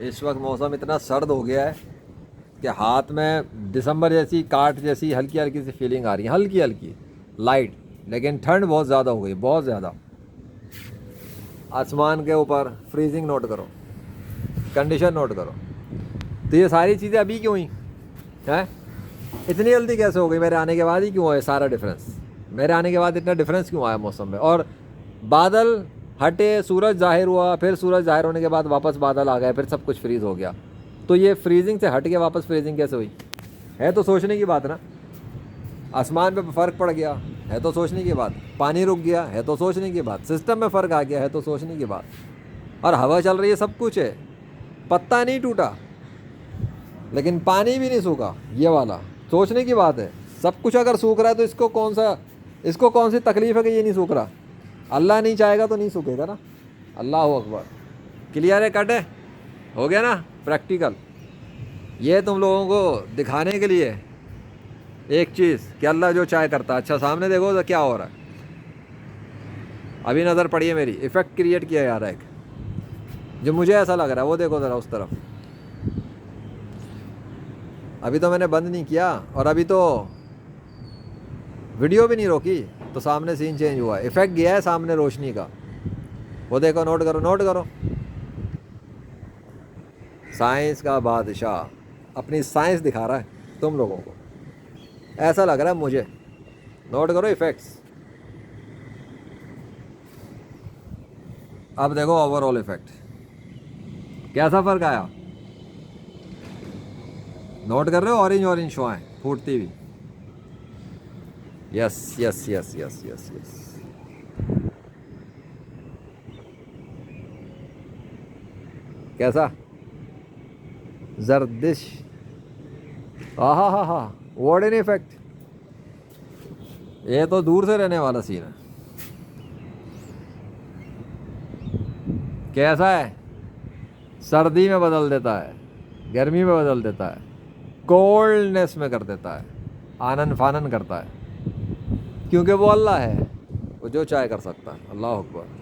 इस वक्त मौसम इतना सर्द हो गया है कि हाथ में दिसंबर जैसी काट जैसी हल्की हल्की सी फीलिंग आ रही है, हल्की हल्की लाइट, लेकिन ठंड बहुत ज़्यादा हो गई, बहुत ज़्यादा। आसमान के ऊपर फ्रीजिंग नोट करो, कंडीशन नोट करो। तो ये सारी चीज़ें अभी क्यों हुई हैं? इतनी जल्दी कैसे हो गई? मेरे आने के बाद ही क्यों है सारा डिफरेंस? मेरे आने के बाद इतना डिफरेंस क्यों आया मौसम में? और बादल हटे, सूरज जाहिर हुआ, फिर सूरज जाहिर होने के बाद वापस बादल आ गए, फिर सब कुछ फ्रीज़ हो गया। तो ये फ्रीजिंग से हट के वापस फ्रीजिंग कैसे हुई? है तो सोचने की बात ना। आसमान पे फ़र्क पड़ गया है तो सोचने की बात, पानी रुक गया है तो सोचने की बात, सिस्टम में फ़र्क आ गया है तो सोचने की बात। और हवा चल रही है, सब कुछ है, पत्ता नहीं टूटा लेकिन पानी भी नहीं सूखा, ये वाला सोचने की बात है। सब कुछ अगर सूख रहा है तो इसको कौन सी तकलीफ़ है कि ये नहीं सूख रहा? अल्लाह नहीं चाहेगा तो नहीं सूखेगा ना। अल्लाह अकबर। क्लियर है? कट है? हो गया ना प्रैक्टिकल? ये तुम लोगों को दिखाने के लिए एक चीज़ कि अल्लाह जो चाहे करता है। अच्छा सामने देखो तो क्या हो रहा है, अभी नज़र पड़ी है मेरी, इफ़ेक्ट क्रिएट किया जा रहा है एक, जो मुझे ऐसा लग रहा है। वो देखो ज़रा उस तरफ, अभी तो मैंने बंद नहीं किया और अभी तो वीडियो भी नहीं रोकी, तो सामने सीन चेंज हुआ, इफ़ेक्ट गया है सामने रोशनी का। वो देखो, नोट करो, नोट करो। साइंस का बादशाह अपनी साइंस दिखा रहा है तुम लोगों को, ऐसा लग रहा है मुझे। नोट करो इफ़ेक्ट्स। अब देखो ओवरऑल इफ़ेक्ट, कैसा फ़र्क आया? नोट कर रहे हो? ऑरेंज ऑरेंज शुआएं फूटती हुई। Yes yes yes yes yes yes. कैसा? जरदिश। हा, व्हाट एन इफेक्ट। ये तो दूर से रहने वाला सीन है। कैसा है? सर्दी में बदल देता है, गर्मी में बदल देता है, कोल्डनेस में कर देता है, आनन फानन करता है, क्योंकि वो अल्लाह है, वो जो चाहे कर सकता है। अल्लाह अकबर।